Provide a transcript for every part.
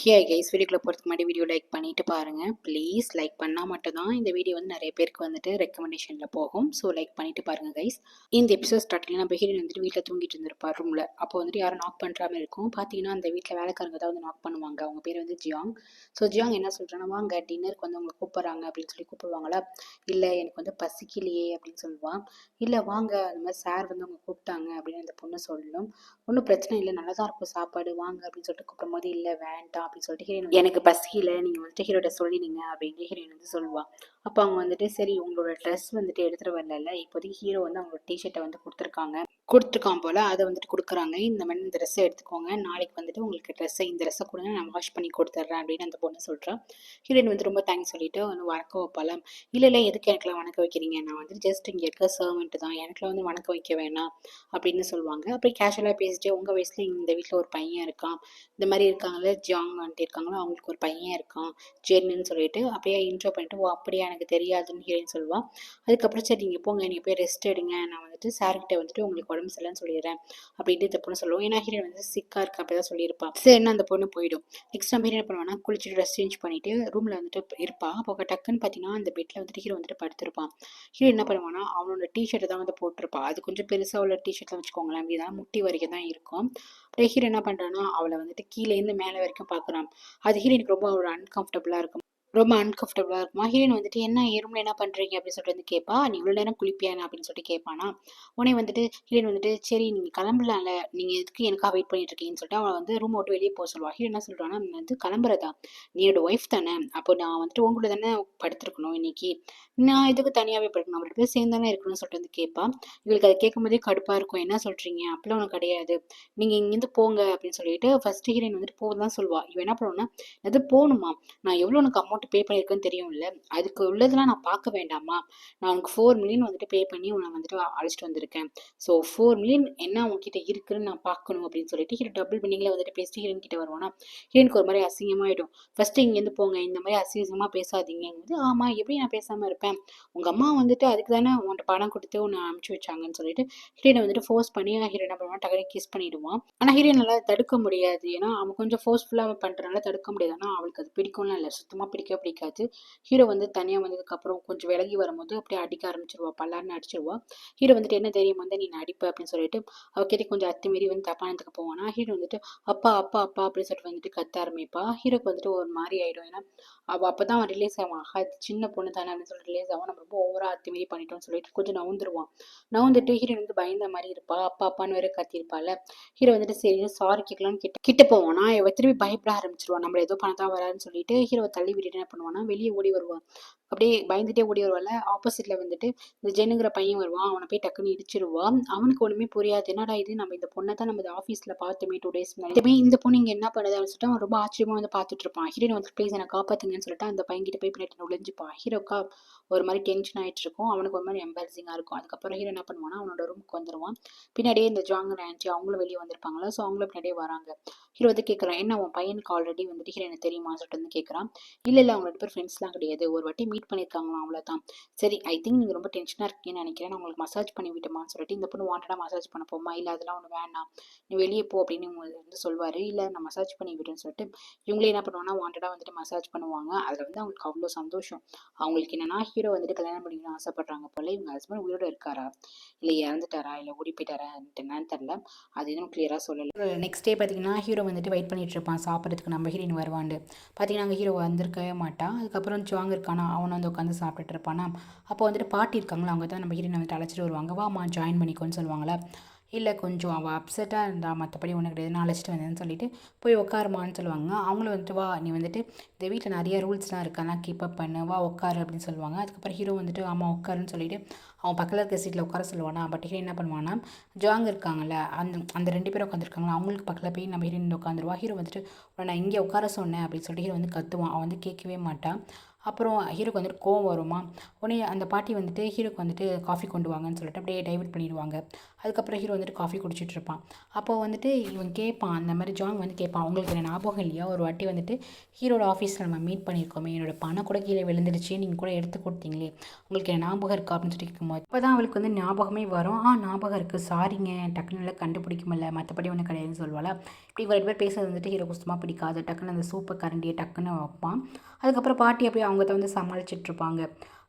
Hey guys, வீடியோக்குள்ள போகிறதுக்கு முன்னாடி வீடியோ லைக் பண்ணிட்டு பாருங்க. ப்ளீஸ் லைக் பண்ணால் மட்டும்தான் இந்த வீடியோ வந்து நிறைய பேருக்கு வந்துட்டு ரெக்கமெண்டேஷனில் போகும். ஸோ லைக் பண்ணிட்டு பாருங்க கைஸ். இந்த எபிசோட் ஸ்டார்டிங் நம்ம ஹீரோயின் வந்துட்டு வீட்டில் தூங்கிட்டு இருந்திருப்பார் ரூமில். அப்போ வந்துட்டு யாரும் நாக் பண்ணுறாம இருக்கும். பார்த்தீங்கன்னா அந்த வீட்டில் வேலைக்காரங்க தான் வந்து நாக் பண்ணுவாங்க. அவங்க பேர் வந்து ஜியாங். ஸோ ஜியாங் என்ன சொல்கிறாங்கன்னா, வாங்க டின்னருக்கு வந்து உங்களை கூப்பிட்றாங்க அப்படின்னு சொல்லி கூப்பிடுவாங்களா. இல்லை எனக்கு வந்து பசிக்கலையே அப்படின்னு சொல்லுவான். இல்லை வாங்க அந்த மாதிரி சார் வந்து அவங்க கூப்பிட்டாங்க அப்படின்னு அந்த பொண்ணு சொல்லணும். ஒன்றும் பிரச்சனை இல்லை, நல்லா தான் இருக்கும் சாப்பாடு, வாங்க அப்படின்னு சொல்லிட்டு கூப்பிடும்போது இல்லை வேண்டாம் அப்படின்னு சொல்லிட்டு ஹீரோயின் எனக்கு பசியில் நீங்கள் வந்துட்டு ஹீரோட சொல்லிடுங்க அப்படின்னு ஹீரோயின் வந்து சொல்லுவாள். அப்போ அவங்க வந்துட்டு சரி உங்களோட ட்ரெஸ் வந்துட்டு எடுத்துகிட்டு வரல, இப்போதைக்கு ஹீரோ வந்து அவங்களோட டிஷர்ட்டை வந்து கொடுத்துருக்கான் போல், அதை வந்துட்டு கொடுக்குறாங்க. இந்த மாதிரி இந்த ட்ரெஸ்ஸை எடுத்துக்கோங்க, நாளைக்கு வந்துட்டு உங்களுக்கு இந்த ட்ரெஸ்ஸை கொடுங்க, நான் வாஷ் பண்ணி கொடுத்துட்றேன் அப்படின்னு அந்த பொண்ணு சொல்கிறான். ஹீரோயின் வந்து ரொம்ப தேங்க்ஸ் சொல்லிட்டு வந்து வணக்க வைப்பாலாம். இல்லை எதுக்கு எனக்குலாம் வணக்க வைக்கிறீங்க, நான் வந்துட்டு ஜஸ்ட் இங்கே இருக்க சர்வெண்ட் தான், எனக்குலாம் வந்து வணக்க வைக்க வேணாம் அப்படின்னு சொல்லுவாங்க. அப்படி கேஷுவலாக பேசிட்டு உங்கள் வயசில் இந்த வீட்டில் ஒரு பையன் இருக்கான், இந்த மாதிரி இருக்காங்களே ஜியாங் வந்துட்டு இருக்காங்களோ அவங்களுக்கு ஒரு பையன் இருக்கான் ஜென்னு சொல்லிட்டு அப்படியே இன்ட்ரோ பண்ணிட்டு, ஓ அப்படியே எனக்கு தெரியாதுன்னு ஹீரோயின் சொல்லுவாள். அதுக்கப்புறம் சரி நீங்கள் போங்க, நீங்கள் போய் ரெஸ்ட் எடுங்க, நான் வந்துட்டு சார்கிட்ட வந்துட்டு உங்களுக்கு உடம்பு சரியில்லைன்னு சொல்லிடுறேன் அப்படின்ட்டு இந்த பொண்ணு சொல்லுவோம். ஏன்னா ஹீரோயின் வந்து சிக்காக இருக்கு அப்படிதான் சொல்லியிருப்பான். சரின்னு அந்த பொண்ணு போயிடும். நெக்ஸ்ட் நம்ம என்ன பண்ணுவான்னா, குளிச்சுட்டு ட்ரெஸ் சேஞ்ச் பண்ணிட்டு ரூமில் வந்துட்டு இருப்பான். அப்போ டக்குன்னு பார்த்தீங்கன்னா அந்த பெட்டில் வந்துட்டு ஹீரோ வந்துட்டு படுத்திருப்பான். ஹீரோ என்ன பண்ணுவான்னா, அவனோட டிஷர்ட்டை தான் வந்து போட்டிருப்பான். அது கொஞ்சம் பெருசாக உள்ள டிஷர்ட்லாம் வச்சுக்கோங்களேன், அப்படிதான் முட்டி வரைக்கும் தான் இருக்கும். அப்படியே ஹீரோ என்ன பண்ணுறான்னா, அவளை வந்துட்டு கீழேருந்து மேலே வரைக்கும் பார்க்குறான். அது ஹீரோனுக்கு ரொம்ப ஒரு அன்கம்ஃபர்டபுளாக இருக்கும். ஹீரோயின் வந்துட்டு என்ன ரூமில் என்ன பண்ணுறீங்க அப்படின்னு சொல்லிட்டு வந்து கேட்பா. நீ இவ்வளோ நேரம் குளிப்பியானா அப்படின்னு சொல்லிட்டு கேட்பானா. உடனே வந்துட்டு ஹீரோயின் வந்துட்டு சரி நீங்கள் கிளம்பலாம்ல, நீங்கள் எதுக்கு எனக்காக வெயிட் பண்ணிட்டு இருக்கீங்கன்னு சொல்லிட்டு அவளை வந்து ரூம் விட்டு வெளியே போக சொல்லுவா. ஹீரோ என்ன சொல்கிறான்னா, நீ வந்து கிளம்புறதா, நீ என்னோட ஒய்ஃப் தானே, அப்போ நான் வந்துட்டு உங்களோட தானே படுத்திருக்கணும் இன்னைக்கு, நான் இதுக்கு தனியாகவே படுக்கணும், அப்படி போய் சேர்ந்து தானே இருக்கணும்னு சொல்லிட்டு வந்து கேட்பா. இவளுக்கு அதை கேட்கும் போதே கடுப்பாக இருக்கும். என்ன சொல்கிறீங்க, அப்பெல்லாம் ஒன்றும் கிடையாது, நீங்கள் இங்கேருந்து போங்க அப்படின்னு சொல்லிட்டு ஃபர்ஸ்ட் ஹீரோயின் வந்துட்டு போகதான் சொல்லுவா. இவன் என்ன பண்ணுவோன்னா, அது போகணுமா, நான் எவ்வளோ உனக்கு அமௌண்ட் பே பண்ணியிருக்கேன்னு தெரியும்ல, அதுக்கு உள்ளதெல்லாம் நான் பார்க்க வேண்டாமா, நான் உனக்கு 4 மில்லியன் வந்துட்டு பே பண்ணி உன்னை வந்துட்டு அழைச்சிட்டு வந்திருக்கேன், ஸோ 4 மில்லியன் என்ன உங்ககிட்ட இருக்குன்னு நான் பார்க்கணும் அப்படின்னு சொல்லிட்டு ஹீரோ டபுள் மீனிங்கில் வந்துட்டு பேசிட்டு ஹீரோயின் கிட்ட வருவானா. ஹீரோனுக்கு ஒரு மாதிரி அசிங்கமாயிடும். ஃபர்ஸ்ட் இங்கேருந்து போங்க, இந்த மாதிரி அசிங்கமாக பேசாதீங்க. ஆமாம் எப்படி நான் பேசாமல் இருப்பேன், உங்கள் அம்மா வந்துட்டு அதுக்கு தானே உன்ட்ட பணம் கொடுத்து உன்னை அனுப்பிச்சி வச்சாங்கன்னு சொல்லிட்டு ஹீரோனை வந்துட்டு ஃபோர்ஸ் பண்ணி ஹீரோ என்ன பண்ணுவான், டக்குனு கிஸ் பண்ணிடுவான். ஆனால் ஹீரோனால தடுக்க முடியாது, ஏன்னா அவன் கொஞ்சம் ஃபோர்ஸ்ஃபுல்லாக பண்ணுறதுனால தடுக்க முடியாது. ஆனால் அவளுக்கு அது பிடிக்கும்லாம் இல்லை, சுத்தமாக பிடிக்காது. ஹீரோ வந்து தனியாக வந்ததுக்கப்புறம் கொஞ்சம் விலகி வரும்போது அப்படியே அடிக்க ஆரம்பிச்சிருவா, பல்லாருன்னு அடிச்சிருவா. ஹீரோ வந்துட்டு என்ன தெரியும் வந்து நீ நடிப்ப அப்படின்னு சொல்லிட்டு அவகிட்ட கொஞ்சம் அத்துமீறி வந்து தப்பானதுக்கு போவானா. ஹீரோ வந்துட்டு அப்பா அப்பா அப்பா அப்படின்னு சொல்லிட்டு வந்துட்டு கத்த ஆரம்பிப்பா. ஹீரோக்கு வந்துட்டு ஒரு மாதிரி ஆயிடும். ஏன்னா அவள் அப்போ தான் அவன் ரிலீஸ் ஆவான், அது சின்ன பொண்ணு தானே அப்படின்னு சொல்லிட்டு ரிலீஸ் ஆகும். நம்ம ரொம்ப ஓவராக அத்துமீறி பண்ணிட்டோம்னு சொல்லிட்டு கொஞ்சம் நவுந்துருவான். நவுந்துட்டு ஹீரோ வந்து பயந்த மாதிரி இருப்பா, அப்பா அப்பான்னு வேற கத்திருப்பாள். ஹீரோ வந்துட்டு சரி சாரி கேட்கலான்னு கிட்ட போவானா. இவ திரும்பி பயப்பட ஆரம்பிச்சிருவான், நம்ம ஏதோ பண்ண தான் வரான்னு சொல்லிட்டு ஹீரோவை தள்ளி விட்டுட்டு என்ன பண்ணுவானா, வெளியே ஓடி வருவான். அப்படியே பயந்துட்டே ஓடி வருவாள். ஆப்போசிட்ல வந்துட்டு இந்த ஜெனுங்கிற பையன் வருவான். அவனை போய் டக்குன்னு இடிச்சிருவான். அவனுக்கு ஒண்ணுமே புரியாது, என்னடா இது, நம்ம இந்த பொண்ணை தான் நம்ம ஆஃபீஸ்ல பார்த்தோமே 2 days முன்னாடி, இந்த பொண்ணு இங்க என்ன பண்ணுது அப்படின்னு சொல்லிட்டு அவன் ரொம்ப ஆச்சரியமா வந்து பார்த்துட்டு இருப்பான். ஹீரோயின் வந்து ப்ளீஸ் என்னை காப்பாத்துங்கன்னு சொல்லிட்டு அந்த பையன் கிட்ட போய் பின்னாடி ஒளிஞ்சுப்பான். ஹீரோக்கா ஒரு மாதிரி டென்ஷன் ஆயிட்டு இருக்கும், அவனுக்கு ஒரு மாதிரி எம்பாரசிங்கா இருக்கும். அதுக்கப்புறம் ஹீரோ என்ன பண்ணுவானா, அவனோட ரூமுக்கு வந்துருவான். பின்னாடியே இந்த ஜாங் ஆன்ட்டி அவங்களும் வெளியே வந்திருப்பாங்களா, ஸோ அவங்களும் பின்னாடியே வராங்க. ஹீரோ வந்து கேட்குறான், என்ன உன் பையனுக்கு ஆல்ரெடி வந்துட்டு ஹீரோ எனக்கு தெரியுமா சொல்லிட்டு வந்து கேட்குறான். இல்லை அவங்க 2 பேர் ஃப்ரெண்ட்ஸ்லாம் கிடையாது, ஒரு வாட்டி மீட் பண்ணியிருக்காங்களாம் அவ்வளோதான். சரி ஐ திங்க் நீங்கள் ரொம்ப டென்ஷனாக இருக்கீங்கன்னு நினைக்கிறேன், நான் உங்களுக்கு மசாஜ் பண்ணி விட்டுமான்னு சொல்லிட்டு இந்த பொண்ணு வாண்டடாக மசாஜ் பண்ண போமா. இல்லை அதெல்லாம் ஒன்று வேண்டாம், நீ வெளியே போ அப்படின்னு வந்து சொல்வார். இல்லை நான் மசாஜ் பண்ணி விடுன்னு சொல்லிட்டு இவங்களே என்ன பண்ணுவாங்கன்னா வாண்டடாக வந்துட்டு மசாஜ் பண்ணுவாங்க. அதில் வந்து அவங்களுக்கு அவ்வளோ சந்தோஷம். அவங்களுக்கு என்னன்னா ஹீரோ வந்துட்டு கல்யாணம் பண்ணிக்கணும்னு ஆசைப்படுறாங்க போல. இவங்க ஹஸ்பண்ட் உயிரோட இருக்காரா, இல்லை இறந்துட்டாரா, இல்லை ஓடி போயிட்டாரா என்னன்னு தெரில, அது இன்னும் கிளியராக சொல்லலை. நெக்ஸ்ட் டே பார்த்தீங்கன்னா ஹீரோ வந்துட்டு வெயிட் பண்ணிட்டு இருப்பான் சாப்பிட்றதுக்கு, நம்ம ஹீரோயின் வருவாண்டு. பார்த்தீங்கன்னா அங்கே ஹீரோ வந்திருக்கவே மாட்டான். அதுக்கப்புறம் ஜாங் இருக்கானா, அவனை வந்து உட்காந்து சாப்பிட்டுட்டு இருப்பானா. அப்போ வந்துட்டு பாட்டி இருக்காங்களா, அவங்க தான் நம்ம ஹீரோனை வந்துட்டு அழைச்சிட்டு வருவாங்க. வாமா ஜாயின் பண்ணிக்கோன்னு சொல்லுவாங்களா. இல்லை கொஞ்சம் அவள் அப்செட்டாக இருந்தா, மற்றபடி ஒன்றும் கிடையாது, நான் அழைச்சிட்டு வந்தேன்னு சொல்லிட்டு போய் உட்காருமான்னு சொல்லுவாங்க. அவங்களும் வந்துட்டு வா நீ வந்துட்டு இந்த வீட்டில் நிறைய ரூல்ஸ்லாம் இருக்கெல்லாம் கீப்பப் பண்ணு, வா உட்காரு அப்படின்னு சொல்லுவாங்க. அதுக்கப்புறம் ஹீரோ வந்துட்டு அம்மா உட்காருன்னு சொல்லிட்டு அவன் பக்கத்தில் இருக்க சீட்டில் உட்கார சொல்லுவானா. பட் ஹீரோ என்ன பண்ணுவான்னா, ஜாங் இருக்காங்கல்ல, அந்த 2 பேரும் உட்காந்துருக்காங்களா, அவங்களுக்கு பக்கத்தில் போய் நம்ம ஹீரோயின் உட்காந்துருவா. ஹீரோ வந்துட்டு நான் இங்கே உட்கார சொன்னேன் அப்படின்னு சொல்லிட்டு ஹீரோ வந்து கத்துவான். அவன் வந்து கேட்கவே மாட்டான். அப்புறம் ஹீரோக்கு வந்துட்டு கோவம் வருமா, உடனே அந்த பாட்டி வந்துட்டு ஹீரோக்கு வந்துட்டு காஃபி கொண்டு வாங்கன்னு சொல்லிட்டு அப்படியே டைவர்ட் பண்ணிடுவாங்க. அதுக்கப்புறம் ஹீரோ வந்துட்டு காஃபி குடிச்சிட்டு இருப்பான். அப்போ வந்துட்டு இவன் கேட்பான், அந்த மாதிரி ஜாங் வந்து கேட்பான், உங்களுக்கு என்ன ஞாபகம் இல்லையா, ஒரு வாட்டி வந்துட்டு ஹீரோட ஆஃபீஸில் நம்ம மீட் பண்ணியிருக்கோமே, என்னோட பணம் கூட கீழே விழுந்துடுச்சு, நீங்கள் கூட எடுத்து கொடுத்தீங்களே, உங்களுக்கு என்ன ஞாபகம் இருக்கா அப்படின்னு சொல்லி கேட்கும்போது இப்போ தான் அவளுக்கு வந்து ஞாபகமே வரும். ஞாபகம் இருக்குது, சாரிங்க, டக்குன்னு எல்லாம் கண்டுபிடிக்க முடியல, மற்றபடி ஒன்றும் கிடையாதுன்னு சொல்லுவாள். இப்படி ஒரு 2 பேர் பேசுறது வந்துட்டு ஹீரோ சுத்தமாக பிடிக்காது. டக்குன்னு அந்த சூப்பர் கரண்டியை டக்குன்னு வைப்பான். அதுக்கப்புறம் பாட்டி அப்படியே அவங்க வந்து சமாளிச்சுட்டு இருப்பாங்க.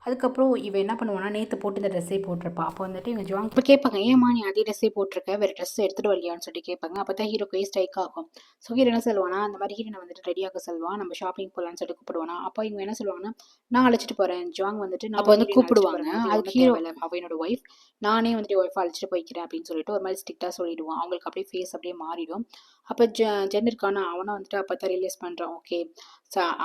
அதுக்கப்புறம் இவன் என்ன பண்ணுவானா, நேற்று போட்டு இந்த ட்ரெஸ்ஸே போட்டிருப்பா. அப்போ வந்துட்டு இவங்க ஜாங் இப்போ கேட்பாங்க, ஏமா நீ அதே ட்ரெஸ்ஸே போட்டிருக்க, வேறு ட்ரெஸ் எடுத்துகிட்டு வரலையான்னு சொல்லிட்டு கேட்பாங்க. அப்போ தான் ஹீரோக்கு ஸ்ட்ரைக் ஆகும். ஸோ ஹீரோ என்ன சொல்லுவானா, அந்த மாதிரி ஹீரோனை வந்துட்டு ரெடியாக சொல்லுவான், நம்ம ஷாப்பிங் போகலான்னு சொல்லிட்டு கூப்பிடுவானா. அப்போ இவங்க என்ன சொல்லுவாங்கன்னா, நான் அழைச்சிட்டு போகிறேன், ஜாங் வந்துட்டு நான் வந்து கூப்பிடுவாங்க. அதுக்கு ஹீரோ அவ என்னோட ஒய்ஃப், நானே வந்துட்டு ஒய்ஃப் அழைச்சிட்டு போய்க்கிறேன் அப்படின்னு சொல்லிட்டு ஒரு மாதிரி ஸ்ட்ரிக்டாக சொல்லிடுவான். அவங்களுக்கு அப்படியே ஃபேஸ் அப்படியே மாறிடும். அப்போ ஜென் இருக்கானா, அவனை வந்துட்டு அப்போ தான் ரியலைஸ் பண்ணுறான், ஓகே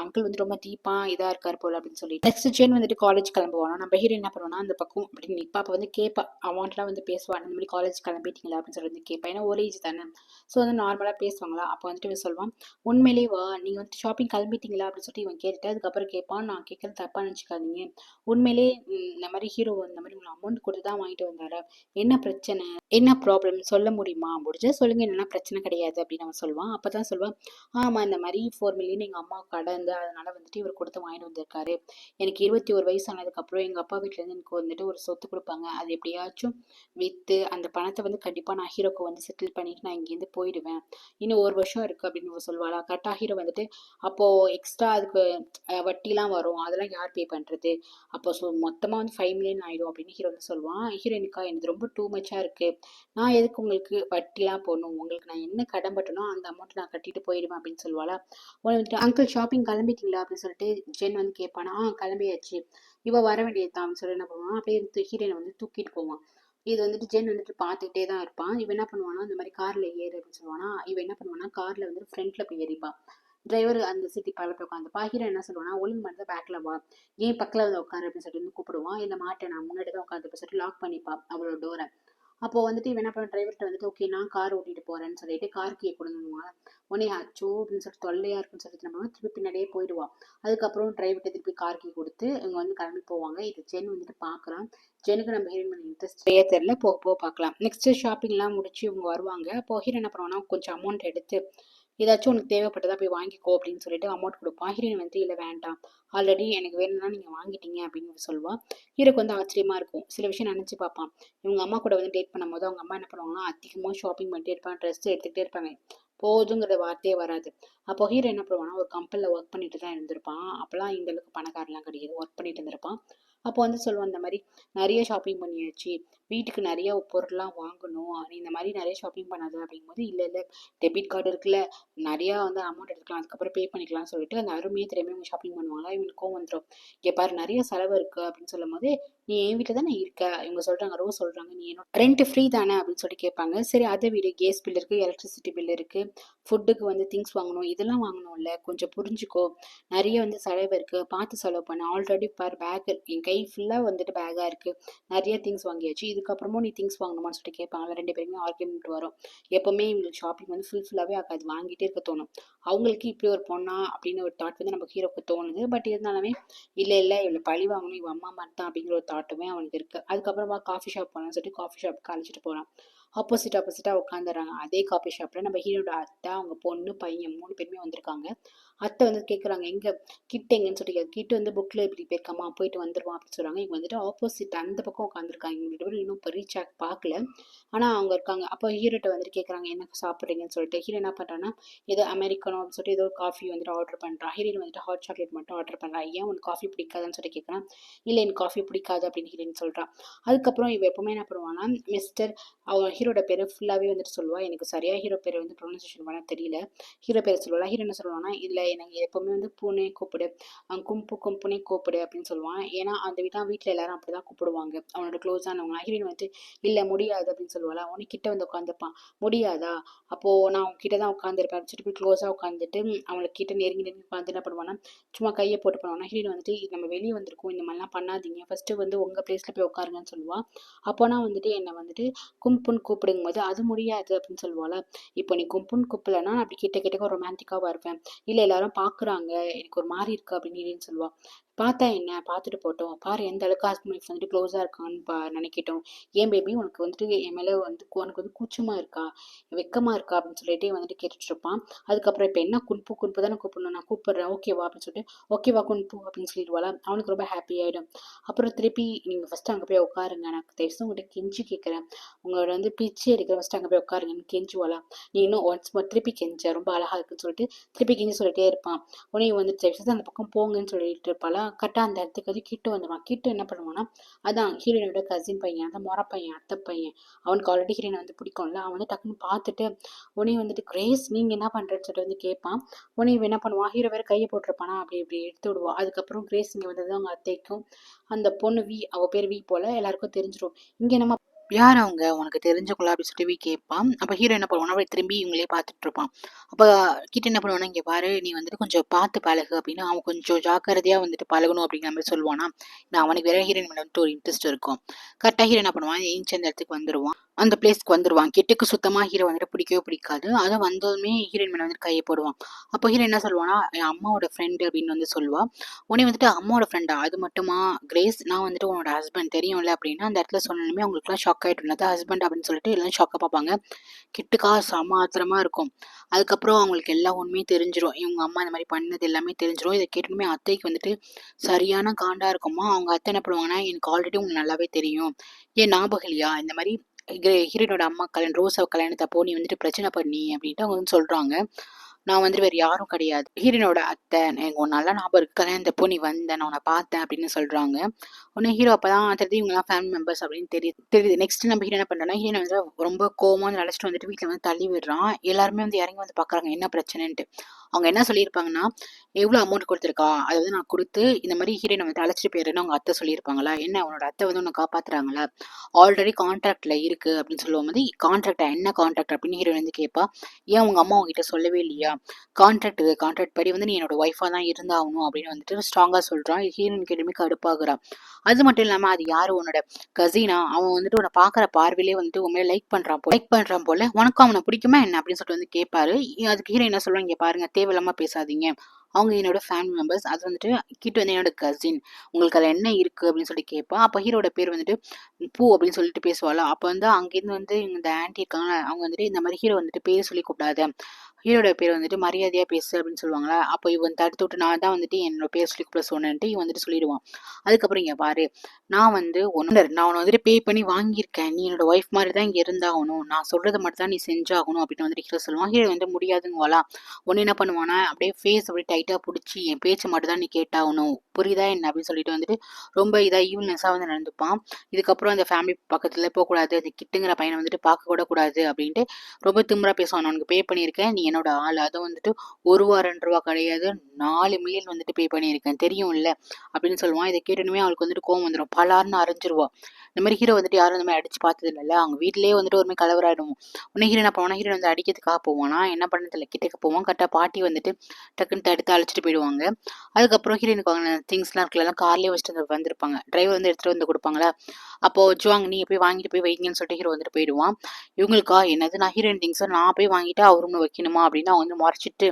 அங்கிள் வந்து ரொம்ப டீப்பாக இதாக இருக்கார் போல் அப்படின்னு சொல்லிட்டு. நெக்ஸ்ட் ஜென் வந்துட்டு காலேஜ் கிளம்புவானா. நம்ம ஹீரோ என்ன பண்ணுவானா, அந்த பக்கம் அப்படின்னு நிற்பா. அப்போ வந்து கேட்பா, அவன்ட்டுலாம் வந்து பேசுவான், இந்த மாதிரி காலேஜ் கிளம்பிட்டீங்களா அப்படின்னு சொல்லி வந்து கேட்பா. ஏன்னா ஒரு ஏஜ் தானே, ஸோ வந்து நார்மலாக பேசுவாங்களா. அப்போ வந்துட்டு இவன் சொல்லுவான், உண்மையிலேயே வா, நீங்கள் வந்துட்டு ஷாப்பிங் கிளம்பிட்டீங்களா அப்படின்னு சொல்லிட்டு இவன் கேட்டுட்டு அதுக்கப்புறம் கேட்பான், நான் கேட்கறது தப்பாக நினச்சிக்காதீங்க, உண்மையிலே இந்த மாதிரி ஹீரோ இந்த மாதிரி உங்களுக்கு அமௌண்ட் கொடுத்து தான் வாங்கிட்டு வந்தாரு, என்ன பிரச்சனை, என்ன ப்ராப்ளம் சொல்ல முடியுமா, முடிஞ்சா சொல்லுங்க, என்னென்னா பிரச்சனை கிடையாது அப்படின்னு அவன் சொல்லுவான். அப்போ தான் சொல்லுவான், ஆமாம் இந்த மாதிரி 4 மில்லியன் எங்கள் அம்மா கடை இருந்து அதனால வந்துட்டு இவர் கொடுத்து வாங்கிட்டு வந்திருக்காரு. எனக்கு 21 வயசு ஆனதுக்கப்புறம் எங்கள் அப்பா வீட்டிலேருந்து எனக்கு வந்துட்டு ஒரு சொத்து கொடுப்பாங்க, அது எப்படியாச்சும் விற்று அந்த பணத்தை வந்து கண்டிப்பாக நான் ஹீரோக்கு வந்து செட்டில் பண்ணிட்டு நான் இங்கேருந்து போயிடுவேன், இன்னும் 1 வருஷம் இருக்குது அப்படின்னு சொல்லுவாளா. கரெக்டாக ஹீரோ வந்துட்டு அப்போது எக்ஸ்ட்ரா அதுக்கு வட்டிலாம் வரும், அதெல்லாம் யார் பே பண்ணுறது, அப்போ மொத்தமாக வந்து 5 மில்லியன் ஆகிடும் அப்படின்னு ஹீரோ வந்து சொல்லுவான். ஹீரோயினுக்கா எனக்கு ரொம்ப டூ மச்சாக இருக்குது, நான் எதுக்கு உங்களுக்கு வட்டிலாம் போடணும், உங்களுக்கு நான் என்ன கடன் பட்டனோ அந்த அமௌண்ட் நான் கட்டிட்டு போயிடுவேன் அப்படின்னு சொல்லுவாளா. வந்துட்டு அங்கிள் ஷாப்பிங் கிளம்பிட்டீங்களா அப்படின்னு சொல்லிட்டு ஜென் வந்து கேட்பானா. கிளம்பியாச்சு, இவ வர வேண்டியது தான் அப்படின்னு சொல்லி என்ன பண்ணுவான், அப்படியே ஹீரோனை வந்து தூக்கிட்டு போவான். இது வந்துட்டு ஜென் வந்துட்டு பார்த்துக்கிட்டே தான் இருப்பான். இவன் என்ன பண்ணுவானா, இந்த மாதிரி கார்ல ஏறு அப்படின்னு சொல்லுவானா. இவன் என்ன பண்ணுவானா, கார்ல வந்து ஃப்ரண்ட்ல போய் ஏறிப்பான். டிரைவர் அந்த சீட்டி பக்கத்துல உட்காந்துப்பா. ஹீரோ என்ன சொல்லுவானா, ஒழுங்கு மட்டும் தான் பேக்ல வா, ஏன் பக்கத்துல வந்து உட்காரு அப்படின்னு சொல்லிட்டு கூப்பிடுவான். இல்லை மாட்டேன், நான் முன்னாடி தான் உட்காந்துப்ப சொல்லிட்டு லாக் பண்ணிப்பா அவளோட டோரை. அப்போ வந்துட்டு இவன் என்ன பண்ண, டிரைவர்கிட்ட வந்துட்டு ஓகே நான் கார் ஓட்டிட்டு போறேன்னு சொல்லிட்டு கார் கீ கொடுங்கன்னு. உடனே அச்சோ அப்படின்னு சொல்லிட்டு தொல்லையா இருக்குன்னு சொல்லிட்டு நம்ம திருப்பி பின்னாடியே போயிடுவான். அதுக்கப்புறம் டிரைவர்கிட்ட திருப்பி கார் கீ கொடுத்து இவங்க வந்து கிளம்பி போவாங்க. இது ஜென் வந்துட்டு பார்க்குறான். ஜெனுக்கு நம்ம ஹீரோயின் பண்ண இன்ட்ரெஸ்ட் தெரியல, போக போக பார்க்கலாம். நெக்ஸ்ட் ஷாப்பிங்லாம் முடிச்சு இவங்க வருவாங்க. அப்போ ஹீரோ என்ன பண்ணுவானா, கொஞ்சம் அமௌண்ட் எடுத்து ஏதாச்சும் உனக்கு தேவைப்பட்டதா போய் வாங்கிக்கோ அப்படின்னு சொல்லிட்டு அமௌண்ட் கொடுப்பான். ஹீரோயின் வந்து இல்லை வேண்டாம், ஆல்ரெடி எனக்கு வேணும்னா நீங்கள் வாங்கிட்டீங்க அப்படின்னு சொல்லுவாள். ஹீரோக்கு வந்து ஆச்சரியமா இருக்கும், சில விஷயம் நினச்சி பார்ப்பான். இவங்க அம்மா கூட வந்து டேட் பண்ணும்போது அவங்க அம்மா என்ன பண்ணுவாங்கன்னா, அதிகமாக ஷாப்பிங் பண்ணிட்டே இருப்பாங்க, ட்ரெஸ் எடுத்துகிட்டே இருப்பாங்க, போதுங்கிற வார்த்தையே வராது. அப்போ ஹீரோ என்ன பண்ணுவானா, ஒரு கம்பெனியில் ஒர்க் பண்ணிட்டு தான் இருந்திருப்பான். அப்போலாம் இந்த அளவுக்கு பணக்காரலாம் கிடையாது, ஒர்க் பண்ணிட்டு இருந்திருப்பான். அப்போ வந்து சொல்லுவான், இந்த மாதிரி நிறைய ஷாப்பிங் பண்ணியாச்சு, வீட்டுக்கு நிறைய பொருள்லாம் வாங்கணும், நீ இந்த மாதிரி நிறைய ஷாப்பிங் பண்ணாத அப்படிங்கும்போது, இல்லை இல்லை டெபிட் கார்டு இருக்குல்ல, நிறையா வந்து அமௌண்ட் எடுத்துக்கலாம், அதுக்கப்புறம் பே பண்ணிக்கலாம்னு சொல்லிட்டு அந்த அருமையே தெரியாமல் இவங்க ஷாப்பிங் பண்ணுவாங்களா. இவங்களுக்கும் வந்துடும், இங்கே பாரு நிறைய செலவு இருக்குது அப்படின்னு சொல்லும் போது, நீ என் வீட்டில் தானே இருக்க, இவங்க சொல்கிறாங்க, ரோஸ் சொல்கிறாங்க, நீ என்னோட ரெண்ட் ஃப்ரீ தானே அப்படின்னு சொல்லி கேட்பாங்க. சரி அதை வீடு கேஸ் பில் இருக்குது, எலக்ட்ரிசிட்டி பில் இருக்குது, ஃபுட்டுக்கு வந்து திங்ஸ் வாங்கணும், இதெல்லாம் வாங்கணும்ல, கொஞ்சம் புரிஞ்சுக்கோ, நிறைய வந்து செலவு இருக்குது, பார்த்து செலவு பண்ண, ஆல்ரெடி பார் பேக் என் கை ஃபுல்லாக வந்துட்டு பேக்காக இருக்குது, நிறைய திங்ஸ் வாங்கியாச்சு, இதுக்கப்புறமும் நீ திங்ஸ் வாங்கணுமான்னு சொல்லிட்டு கேட்பாங்க. 2 பேருமே ஆர்கியூமெண்ட் வரும். எப்போவுமே இவங்களுக்கு ஷாப்பிங் வந்து ஃபுல்லாகவே ஆகாது, வாங்கிட்டே இருக்க தோணும். அவங்களுக்கு இப்படி ஒரு பொண்ணா அப்படின்னு ஒரு தாட் வந்து நம்ம ஹீரோக்கு தோணுது. பட் இருந்தாலுமே இல்லை இல்லை இவளை பழி வாங்கணும், இவன் அம்மா மட்டும் தான் அப்படிங்கிற ஒரு தாட்டுமே அவனுக்கு இருக்குது. அதுக்கப்புறமா காஃபி ஷாப் போகலான்னு சொல்லிட்டு காஃபி ஷாப்புக்கு அழைச்சிட்டு போகிறான். ஆப்போசிட்டாக உட்காந்துறாங்க. அதே காஃபி ஷாப்பில் நம்ம ஹீரோட அத்தை, அவங்க பொண்ணு, பையன் 3 பேருமே வந்திருக்காங்க. அத்தை வந்து கேட்குறாங்க, எங்கே கிட்ட எங்கன்னு சொல்லிட்டு, கிட்ட வந்து புக்கில் இப்படி போயிருக்கம்மா, போயிட்டு வந்துடுவான் அப்படின்னு சொல்கிறாங்க. இவங்க வந்துட்டு ஆப்போசிட் அந்த பக்கம் உட்காந்துருக்காங்க. இவங்க 2 பேரும் இன்னும் இப்போ ரீச் ஆக பார்க்கல, ஆனால் அவங்க இருக்காங்க. அப்போ ஹீரோட்ட வந்துட்டு கேட்குறாங்க, என்ன சாப்பிட்றீங்கன்னு சொல்லிட்டு. ஹீரோ என்ன பண்ணுறான்னா, ஏதோ அமெரிக்கனோ அப்படின்னு சொல்லிட்டு ஏதோ காஃபி வந்துட்டு ஆர்டர் பண்ணுறான். ஹீரோயின் வந்துட்டு ஹாட் சாக்லேட் மட்டும் ஆர்டர் பண்ணுறான். ஏன் உனக்கு காஃபி பிடிக்காதுன்னு சொல்லி கேட்குறான். இல்லை எனக்கு காஃபி பிடிக்காது அப்படின்னு ஹீரோயின் சொல்கிறான். அதுக்கப்புறம் இவ எப்பவுமே என்ன பண்ணுவான்னா, மிஸ்டர், அவன் ஹீரோட பேரை ஃபுல்லாகவே வந்துட்டு சொல்லுவாள். எனக்கு சரியாக ஹீரோ பேரை வந்து ப்ரொனன்சியேஷன் பண்ண தெரியல, ஹீரோ பேரை சொல்லுவாள். ஹீரோ என்ன சொல்லுவான்னா, இல்லை எனக்கு எப்போவுமே வந்து பூனே கூப்பிடு, கும்புனே கூப்பிடு அப்படின்னு சொல்லுவான். ஏன்னா அந்த வீட்டில் எல்லாரும் அப்படி தான் கூப்பிடுவாங்க, அவனோட க்ளோஸானவங்க. ஹீரோயின் வந்துட்டு இல்லை முடியாது அப்படின்னு சொல்லுவாள். அவனை கிட்ட வந்து உட்காந்துப்பான். முடியாதா, அப்போது நான் உங்ககிட்ட தான் உட்காந்துருப்பேன் அப்படின்னு சொல்லிட்டு போய் க்ளோஸாக உட்காந்துட்டு அவனுக்கு கிட்ட நெருங்கி நெருங்கி உட்காந்து என்ன பண்ணுவான்னா, சும்மா கையை போட்டு பண்ணுவானா. ஹீரோயின் வந்துட்டு நம்ம வெளியே வந்திருக்கோம், இந்த மாதிரிலாம் பண்ணாதீங்க, ஃபஸ்ட்டு வந்து உங்கள் பிளேஸில் போய் உட்காருங்கன்னு சொல்லுவாள். அப்போனா வந்துட்டு என்னை வந்துட்டு கும்புன்னு கூப்பிடுங்க போது, அது முடியாது அப்படின்னு சொல்லுவாள். இப்போ நீ கும்புன்னு கூப்பிடலன்னா அப்படி கிட்ட கிட்டக்க ரொமான்டிக்காக வருவேன், இல்லை எல்லாரும் பார்க்குறாங்க எனக்கு ஒரு மாதிரி இருக்கு அப்படின்னு சொல்லுவாள். பார்த்தா என்ன பார்த்துட்டு போட்டோம், பாரு எந்த அளவுக்கு ஹஸ்பண்ட் ஒய்ஃப் வந்துட்டு க்ளோஸாக இருக்கான்னு நினைக்கட்டும், ஏன் பேபி உனக்கு வந்துட்டு என் மேலே வந்து உனக்கு வந்து கூச்சமாக இருக்கா, வெக்கமாக இருக்கா அப்படின்னு சொல்லிட்டு வந்துட்டு கேட்டுட்டு இருப்பான். அதுக்கப்புறம் இப்போ என்ன குன்பு குன்பு தானே கூப்பிடணும், நான் கூப்பிடுறேன் ஓகேவா அப்படின்னு சொல்லிட்டு ஓகேவா குன்பு அப்படின்னு சொல்லிடுவாளா. அவனுக்கு ரொம்ப ஹாப்பி ஆகிடும். அப்புறம் திருப்பி நீங்கள் ஃபஸ்ட்டு அங்கே போய் உட்காருங்க, நான் தயவுசு உங்கள்கிட்ட கெஞ்சி கேட்குறேன், உங்களோட வந்து பிச்சை எடுக்கிற ஃபஸ்ட்டு அங்கே போய் உட்காருங்கன்னு கெஞ்சுவாளா. நீ இன்னும் ஒன்ஸ் திருப்பி கெஞ்ச ரொம்ப அழகாக இருக்குன்னு சொல்லிட்டு திருப்பி கெஞ்சி சொல்லிட்டே இருப்பான். உடனே வந்து தயவுசெய்து அந்த பக்கம் போங்கன்னு சொல்லிட்டு இருப்பாளா. கரெக்டாக அந்த இடத்துக்கு வந்து கிட்டு வந்துடுவான். கிட்டு என்ன பண்ணுவான்னா, அதான் ஹீரோயினோட கசின் பையன், அந்த மொற பையன், அத்தை பையன், அவனுக்கு ஆல்ரெடி ஹீரோயினை வந்து பிடிக்கும்ல. அவன் வந்து டக்குன்னு பார்த்துட்டு உடனே வந்துட்டு கிரேஸ் நீங்கள் என்ன பண்ணுறேன்னு சொல்லிட்டு வந்து கேட்பான். உடனே இவன் என்ன பண்ணுவான், ஹீரோ வேறு கையை போட்டிருப்பானா, அப்படி இப்படி எடுத்து விடுவான். அதுக்கப்புறம் கிரேஸ் இங்கே வந்தது அவங்க அத்தைக்கும் அந்த பொண்ணு அவள் பேர் போல எல்லாருக்கும் தெரிஞ்சிடும். இங்கே நம்ம யார் அவங்க உனக்கு தெரிஞ்சவங்களா அப்படின்னு சொல்லிட்டு கேட்பான். அப்போ ஹீரோ என்ன பண்ணுவானா, அவளை திரும்பி இவங்களே பார்த்துட்டு இருப்பான். அப்போ கிட்ட என்ன பண்ணுவானா, இங்கே பாரு நீ வந்துட்டு கொஞ்சம் பார்த்து பழகு அப்படின்னு அவன் கொஞ்சம் ஜாக்கிரதையாக வந்துட்டு பழகணும் அப்படிங்கிற மாதிரி சொல்லுவானா. நான் அவனுக்கு வேற ஹீரோயின் மேலே வந்துட்டு ஒரு இன்ட்ரெஸ்ட் இருக்கும். கரெக்டாக ஹீரோ என்ன பண்ணுவான், ஏஞ்சி அந்த இடத்துக்கு வந்துடுவான். அந்த பிளேஸ்க்கு வந்துடுவான். கிட்டுக்கு சுத்தமாக ஹீரோ வந்துட்டு பிடிக்கவே பிடிக்காது. அதை வந்ததுமே ஹீரோயின் மேலே வந்துட்டு கையை போடுவான். அப்போ ஹீரோ என்ன சொல்லுவானா, என் அம்மாவோட ஃப்ரெண்டு அப்படின்னு வந்து சொல்லுவான். உடனே வந்துட்டு அம்மாவோட ஃப்ரெண்டா, அது மட்டுமா கிரேஸ், நான் வந்துட்டு உன்னோட ஹஸ்பண்ட் தெரியும்ல அப்படின்னா அந்த இடத்துல சொன்னதுமே அவங்களுக்குலாம் ஷாக் ஆகிட்டு அது ஹஸ்பண்ட் அப்படின்னு சொல்லிட்டு எல்லாம் ஷாக்காக பார்ப்பாங்க. கிட்டுக்கா செம ஆத்திரமா இருக்கும். அதுக்கப்புறம் அவங்களுக்கு எல்லா உண்மையும் தெரிஞ்சிடும். இவங்க அம்மா இந்த மாதிரி பண்ணது எல்லாமே தெரிஞ்சிடும். இதை கேட்டணுமே அத்தைக்கு வந்துட்டு சரியான காண்டா இருக்குமா. அவங்க அத்தை என்ன பண்ணுவாங்கன்னா, எனக்கு ஆல்ரெடி உங்களுக்கு நல்லாவே தெரியும், ஏன் ஞாபகம் இல்லையா, இந்த மாதிரி ஹீரோனோட அம்மா கல்யாணம் ரோசா கல்யாணத்தப்போ நீ வந்துட்டு பிரச்சனை பண்ணி அப்படின்ட்டு அவங்க வந்து சொல்றாங்க. நான் வந்துட்டு வேறு யாரும் கிடையாது, ஹீரோனோட அத்தை, எனக்கு ஒரு நல்ல ஞாபகம் இருக்கு, கல்யாணத்தப்போ நீ வந்த, நான் உன்னை பார்த்தேன் அப்படின்னு சொல்றாங்க. உடனே ஹீரோ அப்பதான் தெரியுது இவங்கலாம் ஃபேமிலி மெம்பர்ஸ் அப்படின்னு தெரியுது. நெக்ஸ்ட் நம்ம ஹீரோ என்ன பண்றோம்னா, ஹீரோ வந்து ரொம்ப கோவமா வந்து அழைச்சிட்டு வந்துட்டு வீட்டில் வந்து தள்ளி விடுறான். எல்லாருமே வந்து இறங்கி வந்து பாக்குறாங்க என்ன பிரச்சனைன்ட்டு. அவங்க என்ன சொல்லியிருப்பாங்கன்னா, எவ்வளோ அமௌண்ட் கொடுத்துருக்கா, அதை வந்து நான் கொடுத்து இந்த மாதிரி ஹீரோனை வந்து அழைச்சிட்டு போயிடுறேன்னு அவங்க அத்தை சொல்லியிருப்பாங்களா. என்ன அவனோட அத்தை வந்து உன்னை காப்பாத்துறாங்களா, ஆல்ரெடி கான்ட்ராக்ட்ல இருக்கு அப்படின்னு சொல்லுவோம் போது, கான்ட்ராக்டா என்ன கான்ட்ராக்ட் அப்படின்னு ஹீரோ வந்து கேட்பா. ஏன் உங்க அம்மா உங்ககிட்ட சொல்லவே இல்லையா, கான்ட்ராக்ட் படி வந்து நீ என்னோட ஒய்ஃபா தான் இருந்தாகணும் அப்படின்னு வந்துட்டு ஸ்ட்ராங்கா சொல்றான். ஹீரோனுக்கு எதுவுமே கடுப்பாகுறான். அது மட்டும் இல்லாம அது யாரு உன்னோட கசீனா, அவன் வந்துட்டு உன்னை பாக்குற பார்வையிலே வந்துட்டு உண்மையில லைக் பண்றான் போல, உனக்கும் அவனை பிடிக்குமா என்ன அப்படின்னு சொல்லிட்டு வந்து கேட்பாரு. அதுக்கு ஹீரோ என்ன சொல்லுவாங்க, இங்க பாருங்க தேவையில்லாம பேசாதீங்க, அவங்க என்னோட ஃபேமிலி மெம்பர்ஸ், அது வந்துட்டு கிட்ட வந்து என்னோட கசின், உங்களுக்கு அதில் என்ன இருக்கு அப்படின்னு சொல்லி கேட்பான். அப்போ ஹீரோட பேர் வந்துட்டு பூ அப்படின்னு சொல்லிட்டு பேசுவாள். அப்போ வந்து அங்கேருந்து வந்து இந்த ஆன்டி இருக்காங்க, அவங்க வந்துட்டு இந்த மாதிரி ஹீரோ வந்துட்டு பேர் சொல்லி கூப்பிடாத, ஹீரோட பேர் வந்துட்டு மரியாதையா பேசு அப்படின்னு சொல்லுவாங்களா. அப்போ இவன் தடுத்து விட்டு நான் தான் வந்துட்டு என்னோட பேர் சொல்லி கூப்பிட சொன்னேன்ட்டு இவன் வந்துட்டு சொல்லிடுவான். அதுக்கப்புறம் இங்க பாரு, நான் வந்து நான் உன்னை வந்துட்டு பே பண்ணி வாங்கியிருக்கேன், நீ என்னோட ஒய்ஃப் மாதிரி தான் இங்கே இருந்தாகணும், நான் சொல்றதை மட்டும் தான் நீ செஞ்சாகணும் அப்படின்னு வந்துட்டு ஹீரோ சொல்லுவான். ஹீரோ வந்து முடியாதுங்குவாளா. ஒன்று என்ன பண்ணுவானா, அப்படியே ஃபேஸ் அப்படியே டைட்டாக பிடிச்சி என் பேச்சு மட்டும் தான் நீ கேட்டாகணும், புரியுதா என்ன அப்படின்னு சொல்லிட்டு வந்துட்டு ரொம்ப இதாக ஈவனஸாக வந்து நடந்துப்பான். இதுக்கப்புறம் அந்த ஃபேமிலி பக்கத்தில் போகக்கூடாது, அந்த கிட்டுங்கிற பையனை வந்துட்டு பார்க்க கூட கூடாது அப்படின்ட்டு ரொம்ப திமிரா பேசுவான். நான் உனக்கு பே பண்ணியிருக்கேன், நீ என்னோட ஆள், அதை வந்துட்டு ஒரு ரூபா 2 ரூபா கிடையாது, 4 மில்லியன் வந்துட்டு பே பண்ணியிருக்கேன் தெரியும் இல்லை அப்படின்னு சொல்லுவான். இதை கேட்டணுமே அவளுக்கு வந்துட்டு கோவம் வந்துடும், பலார்னு அரைஞ்சிருவா. இந்த மாதிரி ஹீரோ வந்துட்டு யாரும் இந்த மாதிரி அடிச்சு பார்த்தது இல்லைல்ல, அவங்க வீட்டிலேயே வந்துட்டு ஒரு மாதிரி கலவராயிடும். உடனே ஹீரோ என்ன பண்ணுவானா, ஹீரோ வந்து அடிக்கிறதுக்காக போவானா, என்ன பண்ணதில்ல கிட்டக்கு போவான். கரெக்டாக பாட்டி வந்துட்டு டக்குன்னு தடுத்து அழைச்சிட்டு போயிடுவாங்க. அதுக்கப்புறம் ஹீரோனுக்கு வாங்கின திங்ஸ்லாம் இருக்குல்ல கார்லேயே வச்சுட்டு வந்திருப்பாங்க, டிரைவர் வந்து எடுத்துகிட்டு வந்து கொடுப்பாங்களா. அப்போ ஜுவாங் நீ போய் வாங்கிட்டு போய் வைங்கன்னு சொல்லிட்டு ஹீரோ வந்துட்டு போயிடுவான். இவங்களுக்கா என்னது, நான் ஹீரோயின் திங்ஸை நான் போய் வாங்கிட்டு அவர் ரூம்ல வைக்கணுமா அப்படின்னு அவங்க வந்து மறைச்சிட்டு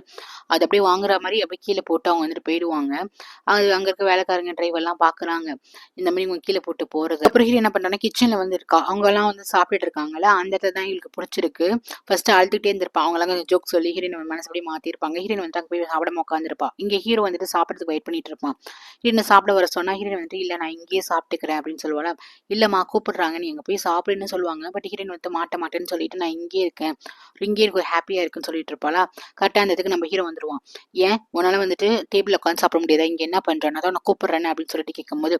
அதை அப்படியே வாங்குற மாதிரி அப்படியே கீழே போட்டு அவங்க வந்துட்டு போயிடுவாங்க. அது அங்கே இருக்க வேலைக்காரங்க டிரைவர்லாம் பார்க்குறாங்க இந்த மாதிரி இவங்க கீழே போட்டு போகிறது. அப்புறம் ஹீரோ என்ன பண்ணுறாங்கன்னா, கிச்சனில் வந்து இருக்கா, அவங்கெல்லாம் வந்து சாப்பிட்டுட்டு இருக்காங்களா, அந்த இடத்துல தான் இவங்களுக்கு பிடிச்சிருக்கு. ஃபர்ஸ்ட் அழுதுகிட்டே இருந்திருப்பா, அவங்களாம் கொஞ்சம் ஜோக் சொல்லி ஹீரோயின் மனசு அப்படியே மாற்றிருப்பாங்க. ஹீரோயின் வந்துட்டு அங்கே போய் சாப்பிடாம உட்காந்துருப்பா. இங்கே ஹீரோ வந்துட்டு சாப்பிட்றதுக்கு வெயிட் பண்ணிட்டு இருப்பான். ஹீரோனை சாப்பிட வர சொன்னா ஹீரோயின் வந்துட்டு இல்லை நான் இங்கேயே சாப்பிட்டுக்கிறேன் அப்படின்னு சொல்லுவாளா. இல்லைம்மா கூப்பிடுறாங்க நீ எங்கே போய் சாப்பிடுன்னு சொல்லுவாங்க. பட் ஹீரோயின் வந்து மாட்டேன்னு சொல்லிட்டு நான் இங்கே இருக்கேன், இங்கே எனக்கு ஹாப்பியாக இருக்குன்னு சொல்லிட்டு இருப்பாளா. கரெக்டாக அந்த இதுக்கு நம்ம ஹீரோ வந்துருவான். ஏன் உன்னால் வந்துட்டு டேபிளில் உட்காந்து சாப்பிட முடியாதா, இங்கே என்ன பண்ணுறேன், அதான் நான் கூப்பிட்றேன்னு அப்படின்னு சொல்லிட்டு கேட்கும்போது,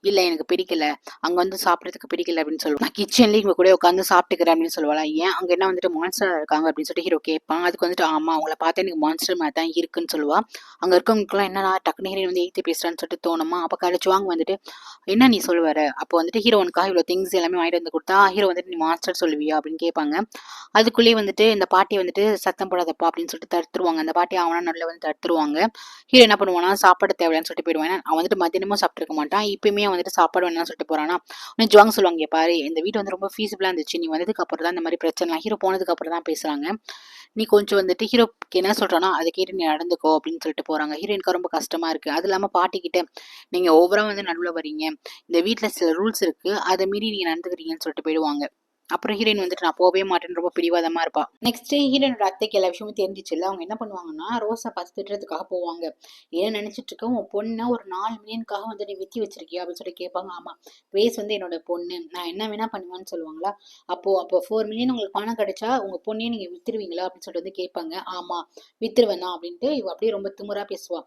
இல்லை எனக்கு பிடிக்கல, அங்கே வந்து சாப்பிட்றதுக்கு பிடிக்கல அப்படின்னு சொல்லுவான். நான் கிச்சன்லேயே இங்கே கூட உட்காந்து சாப்பிட்டுக்கிறேன் அப்படின்னு சொல்லுவாளா. ஏன் அங்கே என்ன வந்துட்டு மான்ஸ்டர் இருக்காங்க அப்படின்னு சொல்லிட்டு ஹீரோ கேட்பான். அதுக்கு வந்துட்டு ஆமா அவங்கள பார்த்தா எனக்கு மான்ஸ்டர் மாதிரி தான் இருக்குன்னு சொல்லுவா. அங்கே இருக்கவங்களுக்குலாம் என்னன்னா டக்குனு ஹீரோயின் வந்து எய்த்து பேசுறான்னு சொல்லிட்டு தோணுமா. அப்போ கழிச்சுவாங்க வந்துட்டு என்ன நீ சொல்லுவாரு, அப்போ வந்துட்டு ஹீரோனுக்காக இவ்வளோ திங்ஸ் எல்லாமே வாங்கிட்டு வந்து கொடுத்தா ஹீரோ வந்துட்டு நீ மான்ஸ்டர் சொல்லுவியா அப்படின்னு கேட்பாங்க. அதுக்குள்ளேயே வந்துட்டு இந்த பாட்டி வந்துட்டு சத்தம் போடாதப்பா அப்படின்னு சொல்லிட்டு தடுத்துருவாங்க. அந்த பாட்டி அவனா நடுவில் வந்து தடுத்துருவாங்க. ஹீரோ என்ன பண்ணுவானா, சாப்பாடு தேவையில்லைன்னு சொல்லிட்டு போயிடுவான். அவன் வந்துட்டு மத்தியானமும் சாப்பிட்டுருக்க மாட்டான், இப்பயுமே வந்துட்டு சாப்பாடு வேணும்னு சொல்லிட்டு போறானா. உடனே ஜுவாங் சொல்லுவாங்க, "இங்க பாரு, இந்த வீடு வந்து ரொம்ப ஃபீஸிபிளா இருந்துச்சு, நீ வந்ததுக்கு அப்புறம் தான் இந்த மாதிரி பிரச்சனை, ஹீரோ போனதுக்கு அப்புறம் தான் பேசுறாங்க, நீ கொஞ்சம் வந்துட்டு ஹீரோக்கு என்ன சொல்றானோ அதை கேட்டு நீ நடந்துக்கோ" அப்படின்னு சொல்லிட்டு போறாங்க. ஹீரோயினுக்கு ரொம்ப கஷ்டமா இருக்கு. அது இல்லாம பாட்டிக்கிட்ட, "நீங்க ஓவரா வந்து நடுவுல வரீங்க, இந்த வீட்டுல சில ரூல்ஸ் இருக்கு, அதை மீறி நீங்க நடந்துக்கிறீங்கன்னு" சொல்லிட்டு போயிடுவாங்க. அப்புறம் ஹீரோயின் வந்துட்டு நான் போவே மாட்டேன்னு ரொம்ப பிடிவாதமா இருப்பா. நெக்ஸ்ட் ஹீரோயினோட அத்தைக்கு எல்லா விஷயமும் தெரிஞ்சிச்சுல்ல. அவங்க என்ன பண்ணுவாங்கன்னா, ரோஸை பார்த்து திட்டுறதுக்காக போவாங்க. ஏன் நினைச்சிட்டு இருக்க, உன் பொண்ணை ஒரு 4 மில்லியனுக்காக வந்து நீ வித்தி வச்சிருக்கியா அப்படின்னு சொல்லி கேட்பாங்க. ஆமா, கிரேஸ் வந்து என்னோட பொண்ணு, நான் என்ன வேணா பண்ணுவேன்னு சொல்லுவாங்களா. அப்போ 4 மில்லியன் உங்களுக்கு பணம் கிடைச்சா உங்க பொண்ணையே நீங்க வித்துருவீங்களா அப்படின்னு சொல்லிட்டு வந்து கேட்பாங்க. ஆமா, வித்துருவேன் தான் அப்படின்ட்டு இவ அப்படியே ரொம்ப திமிரா பேசுவா.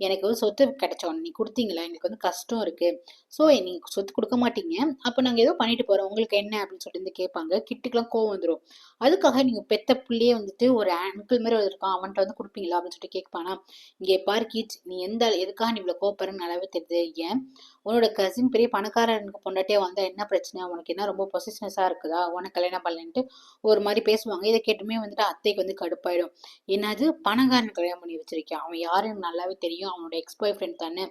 எனக்கு வந்து சொத்து கிடைச்சோம், நீ கொடுத்தீங்களா, எங்களுக்கு வந்து கஷ்டம் இருக்கு, ஸோ நீங்க சொத்து கொடுக்க மாட்டீங்க, அப்போ நாங்க ஏதோ பண்ணிட்டு போறோம், உங்களுக்கு என்ன அப்படின்னு சொல்லிட்டு வந்து கேட்பாங்க. கிட்டுக்கெல்லாம் கோவம் வந்துடும். அதுக்காக நீங்க பெத்த புள்ளையே வந்துட்டு ஒரு அங்கிள் மாதிரி இருக்கான், அவன்கிட்ட வந்து கொடுப்பீங்களா அப்படின்னு சொல்லிட்டு கேட்பானா. இங்கே பாரு கீச், நீ எதுக்காக நீ இவ்வளவு கோப்பறன்னு நல்லாவே தெரியுது. ஏன் உன்னோட கசின் பெரிய பணக்காரனுக்கு பொண்டாட்டியே வந்தா என்ன பிரச்சனை, உனக்கு என்ன ரொம்ப பொசிஷனஸா இருக்குதா, உனக்கு கல்யாணம் பண்ணலன்ட்டு ஒரு மாதிரி பேசுவாங்க. இதை கேட்டுமே வந்துட்டு அத்தைக்கு வந்து கடுப்பாயிடும். என்னது, பணக்காரன் கல்யாணம் பண்ணி வச்சிருக்கேன், அவன் யாருன்னு நல்லாவே தெரியும், அவனோட எக்ஸ் பாய் ஃப்ரெண்ட் தானே,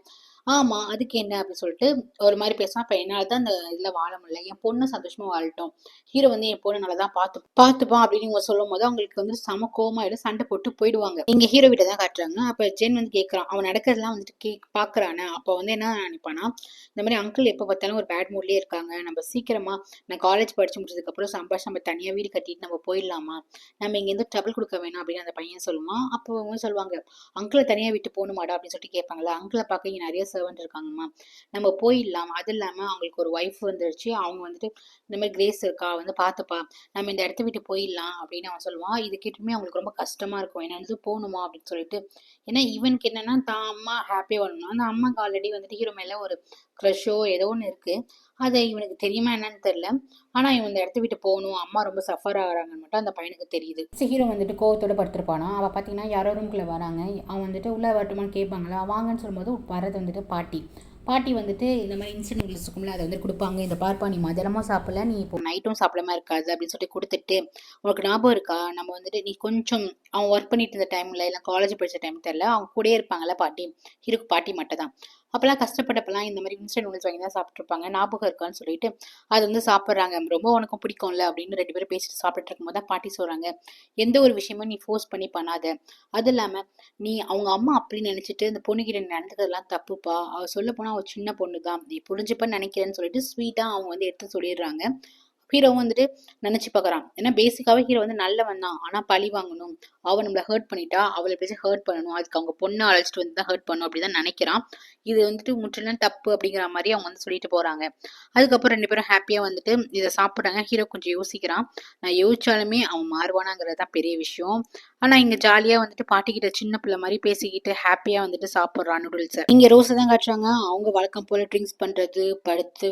ஆமா அதுக்கு என்ன அப்படின்னு சொல்லிட்டு ஒரு மாதிரி பேசுவான். அப்ப என்னாலதான் அந்த இதுல வாழ முடியல, என் பொண்ணு சந்தோஷமா வாழட்டும், ஹீரோ வந்து என் பொண்ணு நல்லாதான் பாத்துப்பான் அப்படின்னு இவங்க சொல்லும் போது அவங்களுக்கு வந்து சம கோவமாயிடும், சண்டை போட்டு போயிடுவாங்க. இங்க ஹீரோ வீட்டை தான் காட்டுறாங்க. அப்ப ஜென் வந்து கேட்கறான், அவன் நடக்கிறதுலாம் வந்துட்டு பாக்குறானே. அப்ப வந்து என்ன நினைப்பானா, இந்த மாதிரி அங்கிள் எப்ப பார்த்தாலும் ஒரு பேட் மூட்லயே இருக்காங்க, நம்ம சீக்கிரமா நான் காலேஜ் படிச்சு முடிச்சதுக்கு அப்புறம் சம்பாஷ் நம்ம தனியா வீடு கட்டிட்டு நம்ம போயிடலாமா, நம்ம இங்க இருந்து ட்ரபிள் கொடுக்க வேணாம் அப்படின்னு அந்த பையன் சொல்லுவான். அப்போ அவங்க சொல்லுவாங்க, அங்கிளை தனியா விட்டு போகணுமாடா அப்படின்னு சொல்லிட்டு கேட்பாங்களா. அங்கிளை பார்க்க இங்க நிறைய சர்வெண்ட் இருக்காங்கம்மா, நம்ம போயிடலாம், அது இல்லாம அவங்களுக்கு ஒரு ஒய்ஃப் வந்துருச்சு, அவங்க வந்துட்டு இந்த மாதிரி கிரேஸ் இருக்கா வந்து பாத்துப்பா, நம்ம இந்த இடத்த விட்டு போயிடலாம் அப்படின்னு அவன் சொல்லுவான். இது கேட்டுமே அவங்களுக்கு ரொம்ப கஷ்டமா இருக்கும், என்ன போகணுமா அப்படின்னு சொல்லிட்டு. ஏன்னா இவனுக்கு என்னன்னா, தான் அம்மா ஹாப்பியா வரணும், அந்த அம்மாக்கு ஆல்ரெடி வந்துட்டு ஹீரோ மேல ஒரு க்ரஷோ ஏதோ ஒன்று இருக்கு, அதை இவனுக்கு தெரியுமா என்னன்னு தெரியல. ஆனா இவன் இந்த இடத்த விட்டு போகணும், அம்மா ரொம்ப சஃபர் ஆகுறாங்கன்னு மட்டும் அந்த பையனுக்கு தெரியுது. ஹீரோ வந்துட்டு கோவத்தோட படுத்திருப்பானா. அவ பாத்தீங்கன்னா யாரோ ரூம்குள்ள வராங்க, அவன் வந்துட்டு உள்ள வரட்டுமான்னு கேட்பாங்களா. வாங்கன்னு சொல்லும்போது வரது வந்துட்டு பாட்டி வந்துட்டு இந்த மாதிரி இன்ஸ்டன்ட் நூடுல்ஸ் இருக்கும்ல, அதை வந்து கொடுப்பாங்க. இந்த பார்ப்பா, நீ மதியானமும் சாப்பிடல, நீ இப்போ நைட்டும் சாப்பிடாம இருக்காது அப்படின்னு சொல்லிட்டு கொடுத்துட்டு, உனக்கு ஞாபகம் இருக்கா, நம்ம வந்துட்டு நீ கொஞ்சம் அவன் ஒர்க் பண்ணிட்டு இருந்த டைம்ல இல்லை காலேஜ் படிச்ச டைம் தெரியல, அவங்க கூடயே இருப்பாங்கல்ல பாட்டி, ஹீரோக்கு பாட்டி மட்டும் தான், அப்பெல்லாம் கஷ்டப்பட்டப்பெல்லாம் இந்த மாதிரி இன்ஸ்டன்ட் நூடுல்ஸ் வாங்கி தான் சாப்பிட்ருப்பாங்க, ஞாபகம் இருக்கான்னு சொல்லிட்டு அது வந்து சாப்பிட்றாங்க. ரொம்ப உனக்கும் பிடிக்கும்ல அப்படின்னு 2 பேரும் பேசிட்டு சாப்பிட்டு இருக்கும்போது தான் பாட்டி சொல்றாங்க, எந்த ஒரு விஷயமும் நீ ஃபோர்ஸ் பண்ணி பண்ணாத, அது இல்லாம நீ அவங்க அம்மா அப்படின்னு நினைச்சிட்டு இந்த பொண்ணுகிட்ட நடந்துக்கிறதுலாம் தப்புப்பா, அவ சொல்ல போனா அவ சின்ன பொண்ணு தான், நீ புரிஞ்சுப்பன்னு நினைக்கிறேன்னு சொல்லிட்டு ஸ்வீட்டா அவங்க வந்து எடுத்து சொல்லிடுறாங்க. ஹீரோ வந்துட்டு நினைச்சு பாக்குறான், ஏன்னா பேசிக்காவே ஹீரோ வந்து நல்லவன் தான், ஆனா பழி வாங்கணும், அவ நம்மள ஹர்ட் பண்ணிட்டா, அவளை பேசி ஹர்ட் பண்ணணும், அதுக்கு அவங்க பொண்ணை அழைச்சிட்டு வந்து தான் ஹர்ட் பண்ணணும் அப்படிதான் நினைக்கிறான். இது வந்துட்டு முற்றிலும் தப்பு அப்படிங்கிற மாதிரி அவங்க வந்து சொல்லிட்டு போறாங்க. அதுக்கப்புறம் 2 பேரும் ஹாப்பியா வந்துட்டு இதை சாப்பிடுறாங்க. ஹீரோ கொஞ்சம் யோசிக்கிறான், நான் யோசிச்சாலுமே அவன் மாறுவானாங்கிறது தான் பெரிய விஷயம். ஆனா இங்க ஜாலியா வந்துட்டு பாட்டிக்கிட்ட சின்ன பிள்ளை மாதிரி பேசிக்கிட்டு ஹாப்பியா வந்துட்டு சாப்பிடுறான் நூடுல்ஸை. இங்க ரோஸை தான் காட்டுறாங்க. அவங்க வழக்கம் போல ட்ரிங்க்ஸ் பண்றது, படுத்து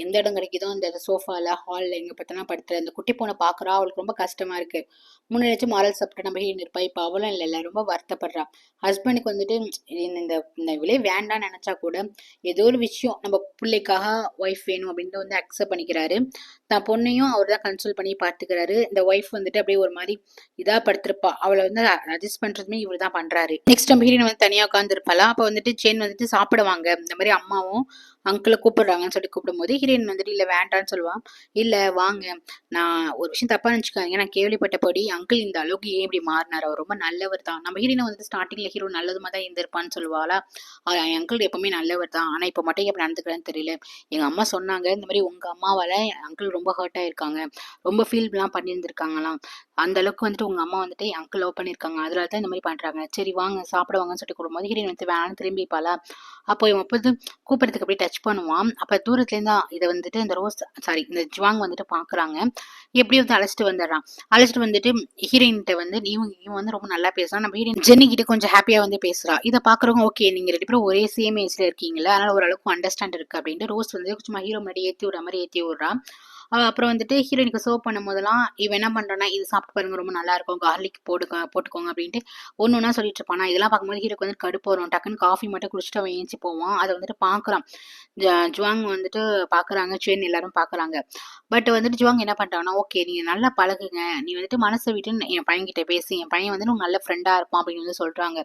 எந்த இடம் கிடைக்குதோ அந்த சோஃபால ஹால்ல எங்க பார்த்தனா படுத்துற அந்த குட்டி பொண்ணை பாக்குறா. அவளுக்கு ரொம்ப கஷ்டமா இருக்கு. முன்னாடி மாரல் சாப்பிட்டு நம்ம இருப்பா, இப்ப அவளும் இல்ல, ரொம்ப வருத்தப்படுறா. ஹஸ்பண்டுக்கு வந்துட்டு இந்த இந்த விலை வேண்டாம்னு நினைச்சா கூட ஏதோ ஒரு விஷயம் நம்ம பிள்ளைக்காக ஒய்ஃப் வேணும் அப்படின்ட்டு வந்து அக்செப்ட் பண்ணிக்கிறாரு. தான் பொண்ணையும் அவர் தான் கன்சல்ட் பண்ணி பார்த்துக்கிறாரு. இந்த ஒய்ஃப் வந்துட்டு அப்படியே ஒரு மாதிரி இதா படுத்திருப்பா, அவளை வந்து அட்ஜஸ்ட் பண்றதுமே இவர் தான் பண்றாரு. நெக்ஸ்ட் நம்ம ஹீரோயின் வந்து தனியா உட்காந்து இருப்பாளா. அப்ப வந்துட்டு ஜென் வந்துட்டு சாப்பிடுவாங்க. இந்த மாதிரி அம்மாவும் அங்கிளை கூப்பிடுறாங்கன்னு சொல்லி கூப்பிடும் போது ஹீரோயின் வந்துட்டு இல்ல வேண்டான்னு சொல்லுவான். இல்ல வாங்க, நான் ஒரு விஷயம் தப்பா நினைச்சுக்காங்க, நான் கேள்விப்பட்டபடி அங்கிள் இந்த அளவுக்கு ஏன் இப்படி மாறினார், அவர் ரொம்ப நல்லவர் தான். நம்ம ஹீரோயின் வந்துட்டு ஸ்டார்டிங்ல ஹீரோ நல்லதுமா தான் இருந்திருப்பான்னு சொல்லுவாளா. என் அங்கிள் எப்பவுமே நல்லவர் தான், ஆனா இப்ப மட்டும் எப்படி நடந்துக்கிறேன்னு தெரியல, எங்க அம்மா சொன்னாங்க இந்த மாதிரி உங்க அம்மாவால அங்கிள் ரொம்ப ஹர்ட் ஆயிருக்காங்க, ரொம்ப ஃபீல் எல்லாம் பண்ணியிருந்திருக்காங்களாம், அந்த அளவுக்கு வந்துட்டு உங்க அம்மா வந்துட்டு என் அங்கிள் லவ் பண்ணிருக்காங்க, அதனால தான் இந்த மாதிரி பண்றாங்க, சரி வாங்க சாப்பிடுவாங்கன்னு சொல்லிட்டு கூடும்போது ஹீரோயின் வந்து வேணாம் திரும்பிப்பாளா. அப்போ இவன் வந்து கூப்பிடுறதுக்கு அப்படியே டச் பண்ணுவான். அப்ப தூரத்துல இருந்தா இதை வந்துட்டு இந்த இந்த ஜுவாங் வந்துட்டு பாக்குறாங்க. எப்படி வந்து அழைச்சிட்டு வந்துட்டு ஹீரோயின்கிட்ட வந்து இவன் வந்து ரொம்ப நல்லா பேசுறான். நம்ம ஹீரோயின் ஜென்னி கிட்ட கொஞ்சம் ஹாப்பியா வந்து பேசுறா. இதை பாக்குறவங்க ஓகே, நீங்க 2 பேரும் ஒரே சேம் ஏஜ்ல இருக்கீங்களா, அதனால ஓரளவுக்கு அண்டர்ஸ்டாண்ட் இருக்கு அப்படின்ட்டு ரோஸ் வந்து சும்மா ஹீரோ முன்னாடி ஏத்தி விடுற மாதிரி ஏத்தி விடுறா. அப்புறம் வந்துட்டு ஹீரோயினுக்கு சர்வ் பண்ணும்போதெல்லாம் இவன் என்ன பண்ணுறான்னா, இது சாப்பிட்டு பாருங்க ரொம்ப நல்லா இருக்கும், கார்லிக் போட்டுக்கோங்க அப்படின்ட்டு ஒன்று ஒன்றா சொல்லிட்டு இருப்பானா. இதெல்லாம் பார்க்கும்போது ஹீரோக்கு வந்து கடுப்பு வரும். டக்குன்னு காஃபி மட்டும் குடிச்சிட்டு அவன் ஏஞ்சி போவான். அதை வந்துட்டு பார்க்குறான். ஜுவாங் வந்துட்டு பார்க்குறாங்க, சென் எல்லாரும் பார்க்குறாங்க. பட் வந்துட்டு ஜுவாங் என்ன பண்ணுறாங்கன்னா, ஓகே நீங்கள் நல்லா பழகுங்க, நீ வந்துட்டு மனசை விட்டு என் பையன்கிட்ட பேசி, என் பையன் வந்துட்டு உங்க நல்ல ஃப்ரெண்டாக இருப்பான் அப்படின்னு வந்து சொல்கிறாங்க.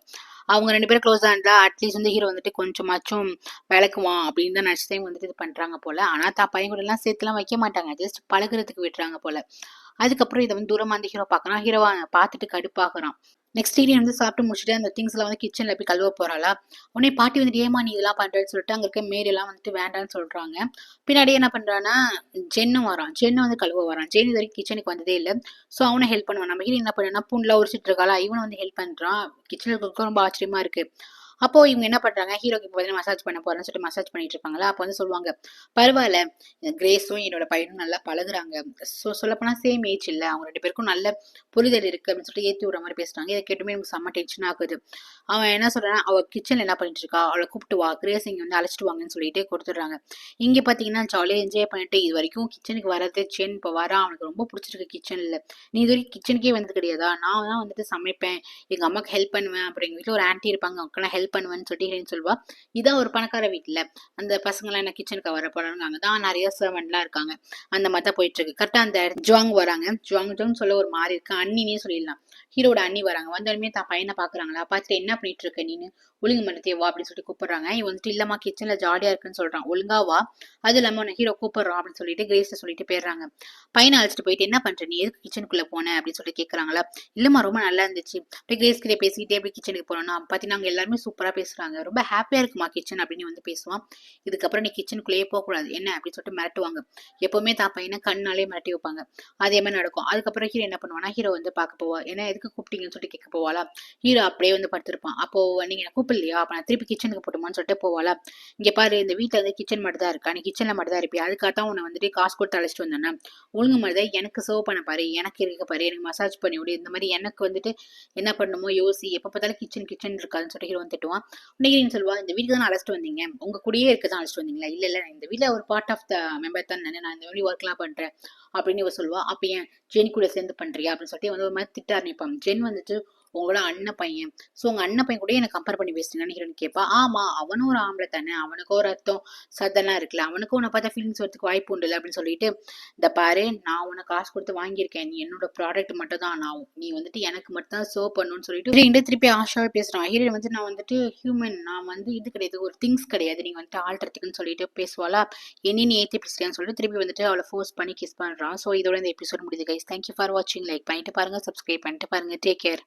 அவங்க 2 பேரும் க்ளோஸாக இருந்தா அட்லீஸ்ட் வந்து ஹீரோ வந்துட்டு கொஞ்சமாச்சும் விளக்குவான் அப்படின்னு தான் நெக்ஸ்ட் டைம் வந்துட்டு இது பண்ணுறாங்க போல. ஆனால் தான் பையன் கூட எல்லாம் சேர்த்துலாம் வைக்க மாட்டாங்க, ஜஸ்ட் பழகுறதுக்கு விட்டுறாங்க போல. அதுக்கப்புறம் இதை வந்து தூரமாக வந்து ஹீரோ பார்க்குறான். ஹீரோவை பார்த்துட்டு கடுப்பாகிறான். நெக்ஸ்ட் டே வந்து சாப்பிட்டு முடிச்சுட்டு அந்த திங்ஸ் எல்லாம் வந்து கிச்சன்ல போய் கழுவ போறாளா. உடனே பாட்டி வந்துட்டு ஏமா நீ இதெல்லாம் பண்றேன்னு சொல்லிட்டு அங்க இருக்க மேரி எல்லாம் வந்துட்டு வேண்டாம்னு சொல்றாங்க. பின்னாடியே என்ன பண்றான்னா ஜென்னும் வரான். ஜென்னு வந்து கழுவ வரான். ஜென் இது வரைக்கும் கிச்சனுக்கு வந்ததே இல்லை. ஸோ அவனை ஹெல்ப் பண்ணுவான். நம்ம ஹீரோ என்ன பண்ணா பூண்டுலாம் உரிச்சிட்டு இருக்காளா, இவனை வந்து ஹெல்ப் பண்றான். கிச்சன்ல இருக்க ரொம்ப ஆச்சரியமா இருக்கு. அப்போ இவங்க என்ன பண்றாங்க, ஹீரோக்கு இப்போ வந்து மசாஜ் பண்ண போறேன்னு சொல்லிட்டு மசாஜ் பண்ணிட்டு இருப்பாங்களா. அப்போ வந்து சொல்லுவாங்க, பரவாயில்ல கிரேஸும் என்னோட பையனும் நல்லா பழகுறாங்க. ஸோ சொல்லப்போனா சேம் ஏஜ் இல்லை, அவங்க 2 பேருக்கும் நல்ல புரிதல் இருக்கு அப்படின்னு சொல்லிட்டு ஏற்றி விடுற மாதிரி பேசுறாங்க. இதை கேட்டுமே எனக்கு செம்ம டென்ஷன் ஆகுது. அவன் என்ன சொல்றான்னா, அவள் கிச்சன்ல என்ன பண்ணிட்டு இருக்கா, அவளை கூப்பிட்டு வா, கிரேஸ் இங்க வந்து அழைச்சிட்டு வாங்கன்னு சொல்லிட்டு கொடுத்துட்றாங்க. இங்க பாத்தீங்கன்னா ஜாலியாக என்ஜாய் பண்ணிட்டு இது வரைக்கும் கிச்சனுக்கு வரது சென் இப்போ வரான். அவனுக்கு ரொம்ப பிடிச்சிருக்கு கிச்சன்ல. நீ இது வரைக்கும் கிச்சனுக்கே வந்தது கிடையாதா, நான் தான் வந்துட்டு சமைப்பேன், எங்க அம்மாக்கு ஹெல்ப் பண்ணுவேன், அப்புறம் எங்க வீட்டில் ஒரு ஆன்ட்டி இருப்பாங்க அவங்களாம் ஹெல்ப் பண்ணுவேன்னு சொல்லிட்டு சொல்லுவா. இதான் ஒரு பணக்கார வீட்டில் அந்த பசங்களாம் என்ன கிச்சனுக்கு வர போறாங்க, அங்கதான் நிறைய சர்வெண்ட்லாம் இருக்காங்க. அந்த மாதிரி தான் போயிட்டு இருக்கு. கரெக்டாக அந்த ஜுவாங் வராங்க. ஜுவாங் சொல்ல ஒரு மாதிரி இருக்கு, அண்ணினே சொல்லிடலாம். ஹீரோட அண்ணி வராங்க. வந்தாலுமே தான் பையனை பாக்குறாங்களா, பார்த்துட்டு என்ன பண்ணிட்டு இருக்க நீனு, ஒழுங்கு மனத்தே வா அப்படின்னு சொல்லிட்டு கூப்பிடுறாங்க. இவன் வந்துட்டு இல்லம்மா கிச்சன்ல ஜாலியா இருக்குன்னு சொல்றான். ஒழுங்கா வா, அது இல்லாம உன்னை ஹீரோ கூப்பிடுறான் அப்படின்னு சொல்லிட்டு கிரேஸ் சொல்லிட்டு போயிடுறாங்க. பையனை அழைச்சிட்டு போயிட்டு என்ன பண்ற நீ, எதுக்கு கிச்சனுக்குள்ள போன அப்படின்னு சொல்லிட்டு கேட்கறாங்களா. இல்லம்மா ரொம்ப நல்லா இருந்துச்சு, அப்படியே கிரேஸ் கிட்டே பேசிக்கிட்டே அப்படி கிச்சனுக்கு போனோம்னா பாத்தீங்கன்னா அங்க எல்லாருமே சூப்பரா பேசுறாங்க, ரொம்ப ஹாப்பியா இருக்குமா கிச்சன் அப்படின்னு வந்து பேசுவான். இதுக்கப்புறம் நீ கிச்சனுக்குள்ளேயே போகக்கூடாது என்ன அப்படின்னு சொல்லிட்டு மிரட்டுவாங்க. எப்பவுமே தான் பையனை கண்ணாலே மிரட்டி வைப்பாங்க. அதே மாதிரி நடக்கும். அதுக்கப்புறம் ஹீரோ என்ன பண்ணுவானா, ஹீரோ வந்து பார்க்க போவா. ஏன்னா எதுக்கு கூப்பிட்டீங்கன்னு சொல்லிட்டு கேட்க போவாளா. ஹீரோ அப்படியே வந்து படுத்திருப்பான். அப்போ நீங்க என்ன கூப்பிடலையா, அப்ப நான் திருப்பி கிச்சனுக்கு போட்டுமான்னு சொல்லிட்டு போவாளா. இங்க பாரு இந்த வீட்டுல வந்து கிச்சன் மட்டும் தான் இருக்கா, நீ கிச்சன்ல மட்டும் தான் இருப்பியா, அதுக்காகத்தான் உன்னை வந்துட்டு காசு கொடுத்து அழைச்சிட்டு வந்தேன்னா, ஒழுங்கு மாதிரி தான் எனக்கு சர்வ் பண்ண பாரு, எனக்கு இருக்க பாரு, எனக்கு மசாஜ் பண்ணி விடு, இந்த மாதிரி எனக்கு வந்துட்டு என்ன பண்ணணுமோ யோசி, எப்ப பார்த்தாலும் கிச்சன் இருக்காதுன்னு சொல்லிட்டு ஹீரோ வந்து திட்டுவான். உடனே சொல்லுவா, இந்த வீட்டுக்கு தான் அழைச்சிட்டு வந்தீங்க, உங்க கூடயே இருக்கதான் அழைச்சிட்டு வந்தீங்களா. இல்ல இல்ல இந்த வீட்டுல ஒரு பார்ட் ஆஃப் த மெம்பர் தான் நான் இந்த மாதிரி ஒர்க் எல்லாம் பண்றேன் அப்படின்னு இவ சொல்லுவா. அப்ப ஏன் ஜென் கூட சேர்ந்து பண்றியா அப்படின்னு சொல்லிட்டு வந்து ஒரு மாதிரி திட்ட ஆரம்பிப்பான். ஜென் வந்துட்டு உங்களோட அண்ணன் பையன், ஸோ உங்க அண்ணன் பையன் கூட எனக்கு கம்பேர் பண்ணி பேசுறீங்கன்னு ஹீரோயின் கேட்பா. ஆமா அவனும் ஒரு ஆம்பளை தானே, அவனுக்கும் ஒரு அர்த்தம் சத்தெல்லாம் இருக்குல்ல, அவனுக்கும் உன்னை பார்த்தா ஃபீலிங்ஸ் வரதுக்கு வாய்ப்பு உண்டு அப்படின்னு சொல்லிட்டு, இந்த பாரு நான் உன்னை காசு கொடுத்து வாங்கியிருக்கேன், நீ என்னோட ப்ராடக்ட் மட்டும் தான் ஆகும், நீ வந்துட்டு எனக்கு மட்டும் தான் சர்வ் பண்ணணும்னு சொல்லிட்டு ஹீரோயின் திருப்பி ஆஷாவே பேசுறான். ஹீரோயின் வந்து நான் வந்துட்டு ஹியூமன், நான் வந்து இது கிடையாது, ஒரு திங்ஸ் கிடையாது, நீங்க வந்துட்டு ஆள்றதுக்குன்னு சொல்லிட்டு பேசுவாளா. நீ ஏற்றி பேசுறியான்னு சொல்லிட்டு திருப்பி வந்துட்டு அவளை ஃபோர்ஸ் பண்ணி கிஸ் பண்றான். ஸோ இதோட இந்த எபிசோட் முடியுது கைஸ். தேங்க்யூ ஃபார் வாட்சிங். லைக் பண்ணிட்டு பாருங்க, சப்ஸ்கிரைப் பண்ணிட்டு பாருங்க. Take care.